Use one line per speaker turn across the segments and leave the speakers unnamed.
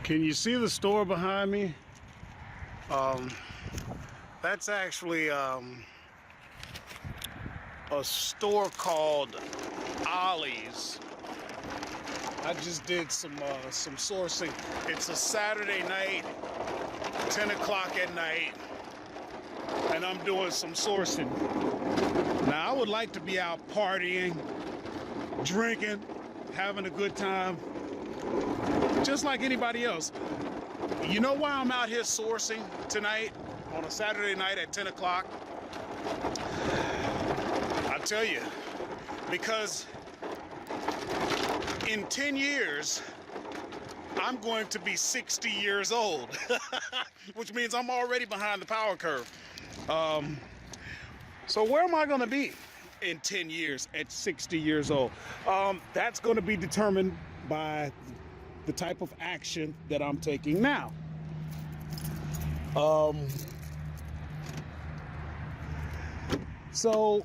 Can you see the store behind me? That's actually a store called Ollie's. I just did some sourcing. It's a Saturday night, 10 o'clock at night, and I'm doing some sourcing. Now, I would like to be out partying, drinking, having a good time, just like anybody else. You know why I'm out here sourcing tonight on a Saturday night at 10 o'clock? I'll tell you, because in 10 years, I'm going to be 60 years old, which means I'm already behind the power curve. So where am I going to be in 10 years at 60 years old? That's going to be determined by the type of action that I'm taking now. So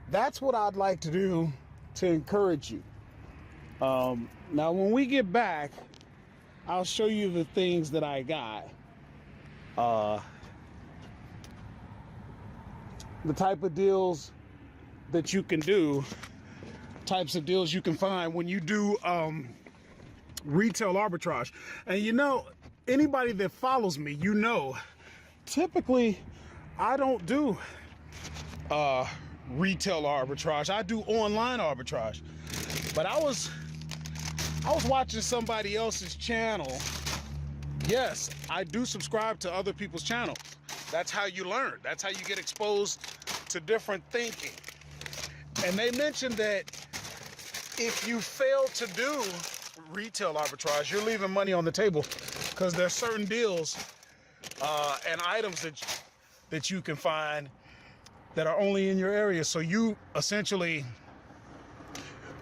that's what I'd like to do to encourage you. Now, when we get back, I'll show you the things that I got. The type of deals that you can do, types of deals you can find when you do retail arbitrage. And you know, anybody that follows me, you know, typically I don't do retail arbitrage. I do online arbitrage. But I was watching somebody else's channel. Yes, I do subscribe to other people's channels. That's how you learn. That's how you get exposed to different thinking. And they mentioned that if you fail to do retail arbitrage, you're leaving money on the table, because there's certain deals and items that you can find that are only in your area. So you essentially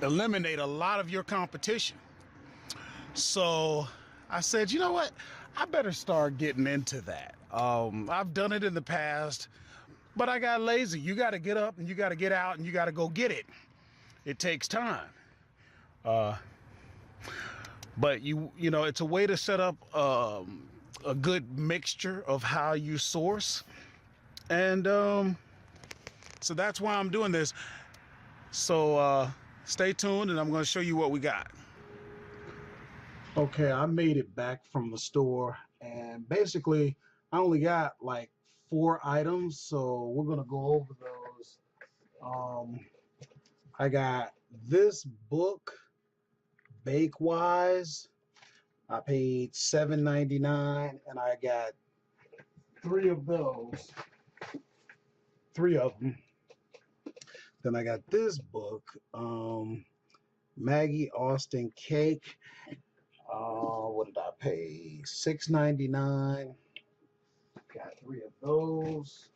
eliminate a lot of your competition. So I said, you know what? I better start getting into that. I've done it in the past, but I got lazy. You got to get up and you got to get out and you got to go get it. It takes time. But you know, it's a way to set up a good mixture of how you source. And so that's why I'm doing this. So stay tuned and I'm going to show you what we got. Okay, I made it back from the store, and basically I only got like 4 items, so we're going to go over those. I got this book, Bakewise. I paid $7.99, and I got 3 of those. 3 of them. Then I got this book, Maggie Austin Cake. What did I pay? $6.99. Got 3 of those.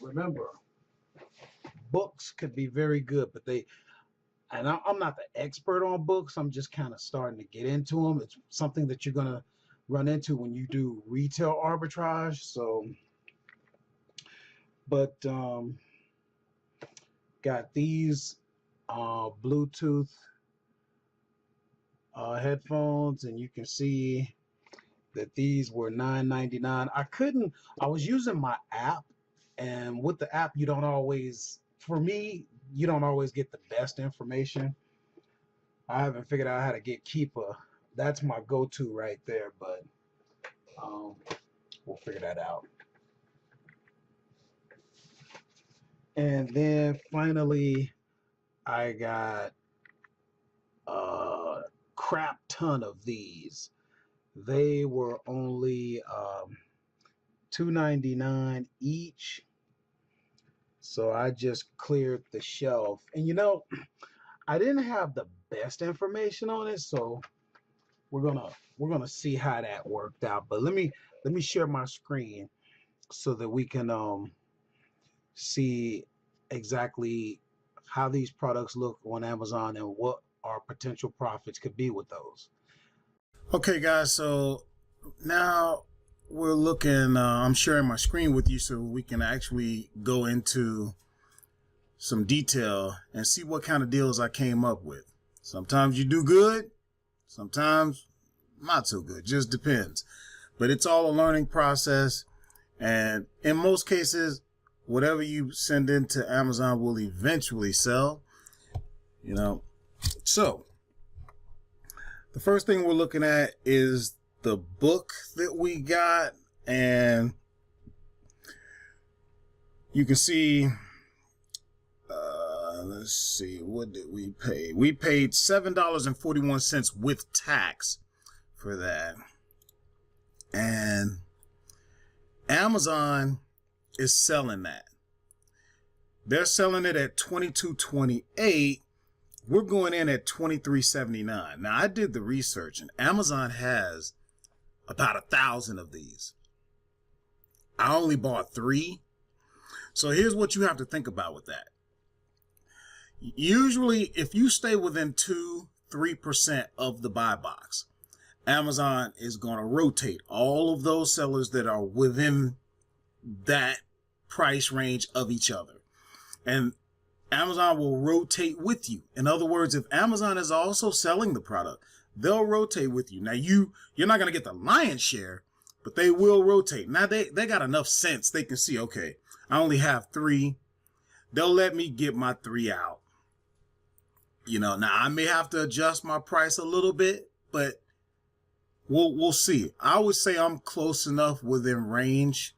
Remember, books could be very good, but I'm not the expert on books. I'm just kind of starting to get into them. It's something that you're going to run into when you do retail arbitrage. So, but got these Bluetooth headphones, and you can see that these were $9.99. I was using my app, and with the app, you don't always get the best information. I haven't figured out how to get Keepa. That's my go-to right there, but we'll figure that out. And then finally, I got a crap ton of these. They were only $2.99 each. So I just cleared the shelf. And you know, I didn't have the best information on it, so we're gonna see how that worked out. But let me share my screen so that we can see exactly how these products look on Amazon and what our potential profits could be with those. Okay, guys, so now we're looking, I'm sharing my screen with you so we can actually go into some detail and see what kind of deals I came up with.
Sometimes you do good, sometimes not so good, just depends. But it's all a learning process. And in most cases, whatever you send into Amazon will eventually sell, you know. So the first thing we're looking at is the book that we got, and you can see, let's see, what did we pay? We paid $7.41 with tax for that. And Amazon is selling that. They're selling it at $22.28. We're going in at $23.79. Now, I did the research, and Amazon has about 1,000 of these. I only bought 3. So here's what you have to think about with that. Usually, if you stay within 2-3% of the buy box, Amazon is going to rotate all of those sellers that are within that price range of each other. And Amazon will rotate with you. In other words, if Amazon is also selling the product, they'll rotate with you. Now, you're not going to get the lion's share, but they will rotate. Now, they got enough sense. They can see, okay, I only have 3. They'll let me get my 3 out. You know, now I may have to adjust my price a little bit, but we'll see. I would say I'm close enough within range.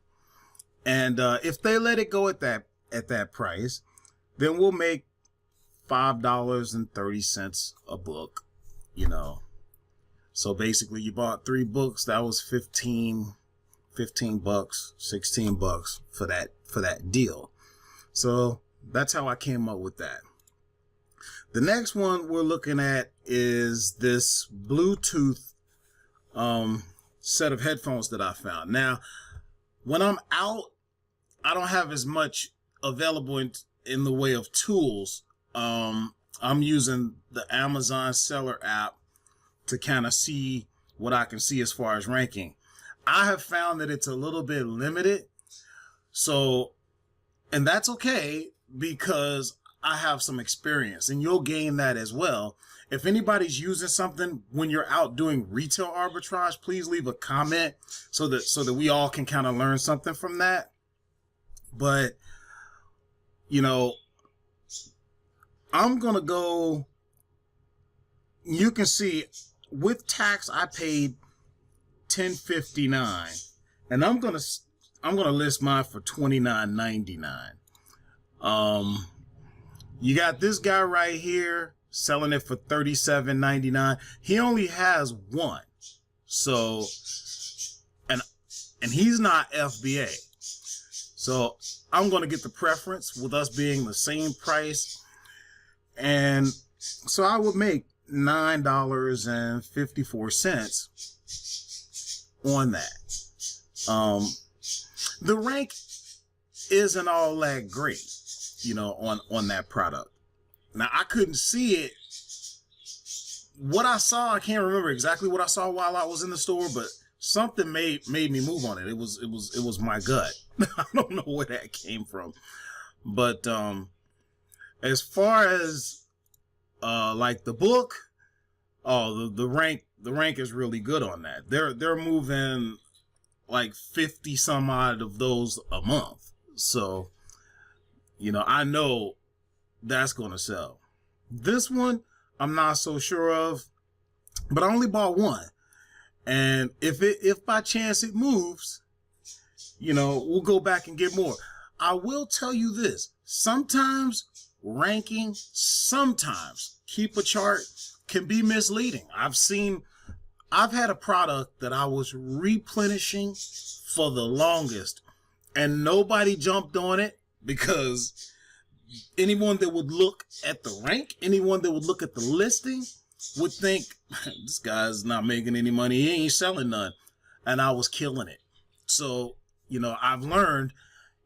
And if they let it go at that price, then we'll make $5.30 a book, you know. So basically you bought 3 books, that was $15 bucks, $16 for that deal. So that's how I came up with that. The next one we're looking at is this Bluetooth set of headphones that I found. Now, when I'm out, I don't have as much available in the way of tools. I'm using the Amazon seller app to kind of see what I can see as far as ranking. I have found that it's a little bit limited. So, and that's okay because I have some experience, and you'll gain that as well. If anybody's using something when you're out doing retail arbitrage, please leave a comment so that we all can kind of learn something from that. But, you know, I'm going to go, you can see with tax, I paid $10.59, and I'm going to list mine for $29.99. You got this guy right here selling it for $37.99. He only has 1. So, and he's not FBA. So I'm going to get the preference with us being the same price. And so I would make $9.54 on that. The rank isn't all that great, you know, on that product. Now, I couldn't see it. What I saw, I can't remember exactly what I saw while I was in the store, but something made me move on it. It was my gut. I don't know where that came from. But as far as like the book, the rank is really good on that. They're moving like 50 some odd of those a month. So, you know, I know that's going to sell. This one, I'm not so sure of, but I only bought 1. And if by chance it moves, you know, we'll go back and get more. I will tell you this. Sometimes ranking, sometimes keep a chart can be misleading. I've had a product that I was replenishing for the longest and nobody jumped on it because anyone that would look at the rank, anyone that would look at the listing would think this guy's not making any money. He ain't selling none. And I was killing it. So, you know, I've learned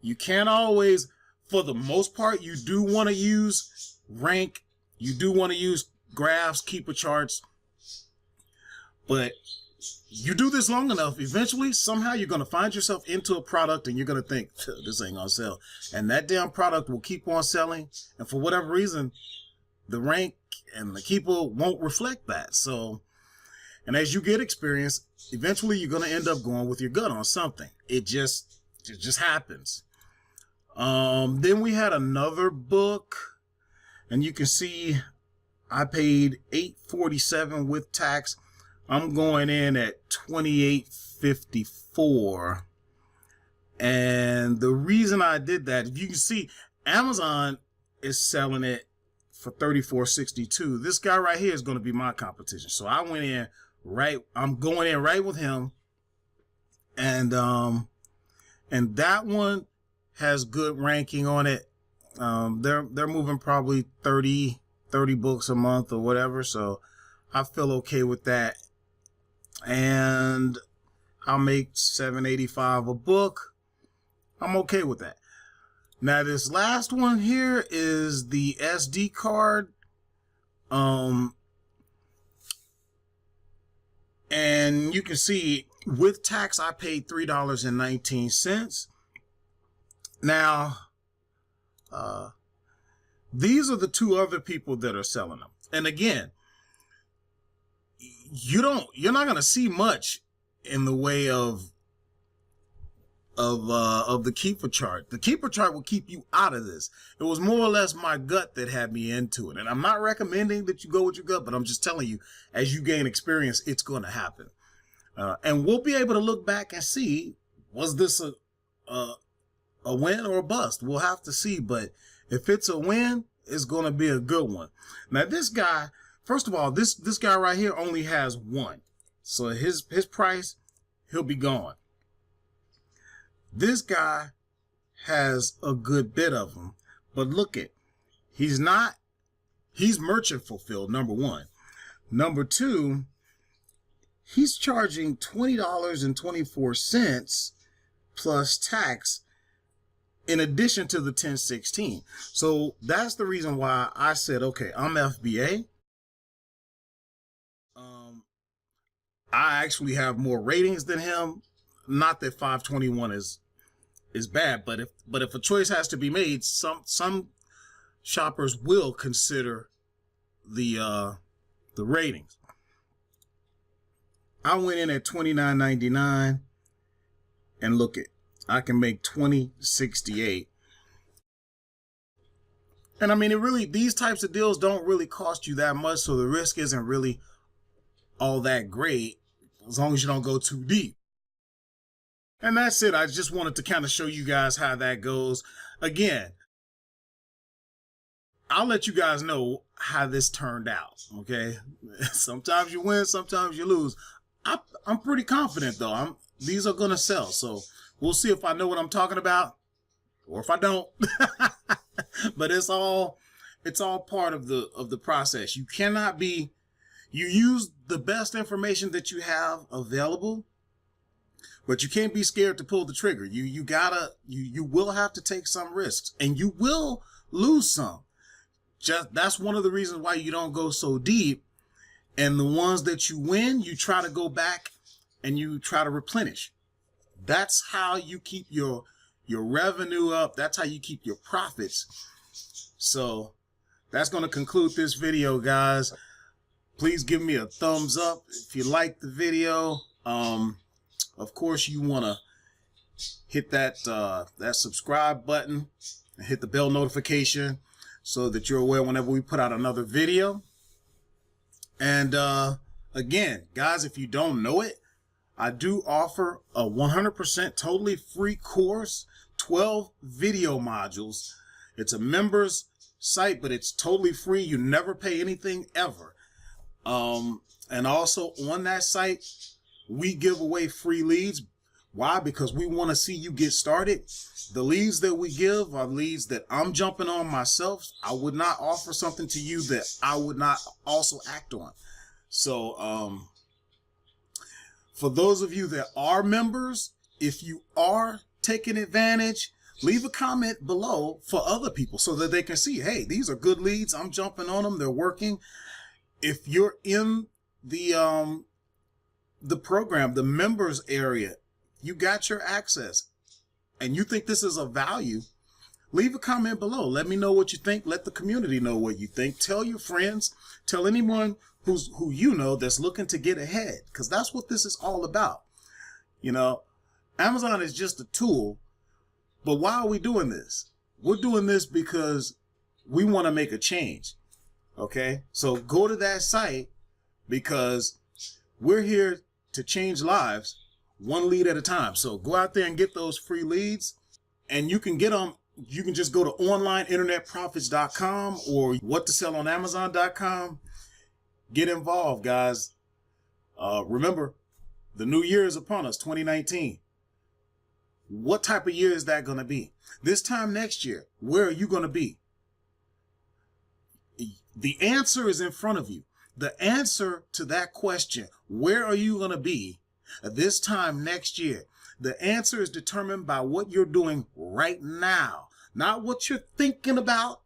you can't always, for the most part, you do want to use rank. You do want to use graphs, keeper charts. But you do this long enough, eventually, somehow you're going to find yourself into a product and you're going to think, this ain't going to sell. And that damn product will keep on selling. And for whatever reason, the rank and the keeper won't reflect that. So, and as you get experience, eventually you're going to end up going with your gut on something. It just happens. Then we had another book, and you can see I paid $8.47 with tax. I'm going in at $28.54. And the reason I did that, if you can see, Amazon is selling it for $34.62. This guy right here is going to be my competition. So I went in right. I'm going in right with him. And that one has good ranking on it. They're moving probably 30 books a month or whatever. So I feel okay with that. And I'll make $7.85 a book. I'm okay with that. Now this last one here is the SD card. And you can see with tax, I paid $3.19. Now, these are the two other people that are selling them. And again, you're not going to see much in the way of the keeper chart. The keeper chart will keep you out of this. It was more or less my gut that had me into it. And I'm not recommending that you go with your gut, but I'm just telling you, as you gain experience, it's going to happen. And we'll be able to look back and see, was this a win or a bust? We'll have to see. But if it's a win, it's going to be a good one. Now, this guy, first of all, this guy right here only has one. So his price, he'll be gone. This guy has a good bit of them, but look at, he's merchant fulfilled, number one. Number two, he's charging $20.24 plus tax in addition to the 1016. So that's the reason why I said, okay, I'm FBA. I actually have more ratings than him. Not that 521 is bad, but if a choice has to be made, some shoppers will consider the ratings. I went in at $29.99, and look it, I can make $20.68. And I mean, these types of deals don't really cost you that much, so the risk isn't really all that great as long as you don't go too deep. And that's it. I just wanted to kind of show you guys how that goes. Again, I'll let you guys know how this turned out, okay? Sometimes you win, sometimes you lose. I'm pretty confident, though. These are going to sell, so we'll see if I know what I'm talking about or if I don't. But it's all part of the process. You cannot be, you use the best information that you have available, but you can't be scared to pull the trigger. You will have to take some risks, and you will lose some. That's one of the reasons why you don't go so deep. And the ones that you win, you try to go back and you try to replenish. That's how you keep your revenue up. That's how you keep your profits. So that's going to conclude this video, guys. Please give me a thumbs up if you like the video. Of course, you want to hit that subscribe button and hit the bell notification so that you're aware whenever we put out another video. And again, guys, if you don't know it, I do offer a 100% totally free course, 12 video modules. It's a members site, but it's totally free. You never pay anything ever. And also on that site, we give away free leads. Why? Because we want to see you get started. The leads that we give are leads that I'm jumping on myself. I would not offer something to you that I would not also act on. So for those of you that are members, if you are taking advantage, leave a comment below for other people so that they can see, hey, these are good leads. I'm jumping on them. They're working. If you're in the program, the members area, you got your access and you think this is of value, leave a comment below. Let me know what you think. Let the community know what you think. Tell your friends. Tell anyone who you know that's looking to get ahead, because that's what this is all about. You know, Amazon is just a tool, but why are we doing this? We're doing this because we want to make a change. Okay, so go to that site, because we're here to change lives one lead at a time. So go out there and get those free leads, and you can get them. You can just go to onlineinternetprofits.com or whattosellonamazon.com. Get involved, guys. Remember, the new year is upon us, 2019. What type of year is that going to be? This time next year, where are you going to be? The answer is in front of you. The answer to that question, where are you going to be this time next year? The answer is determined by what you're doing right now, not what you're thinking about,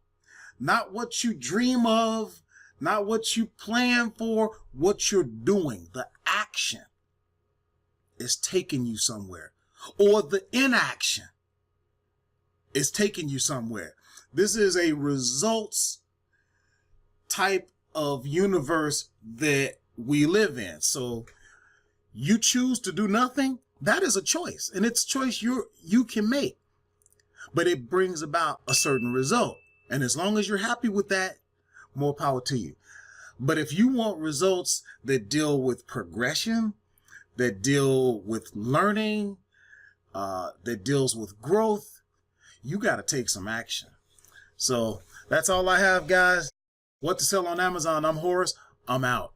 not what you dream of, not what you plan for, what you're doing. The action is taking you somewhere, or the inaction is taking you somewhere. This is a results type of universe that we live in. So you choose to do nothing. That is a choice, and it's a choice you can make, but it brings about a certain result. And as long as you're happy with that, more power to you. But if you want results that deal with progression, that deal with learning, that deals with growth, you got to take some action. So that's all I have, guys. What to Sell on Amazon. I'm Horace. I'm out.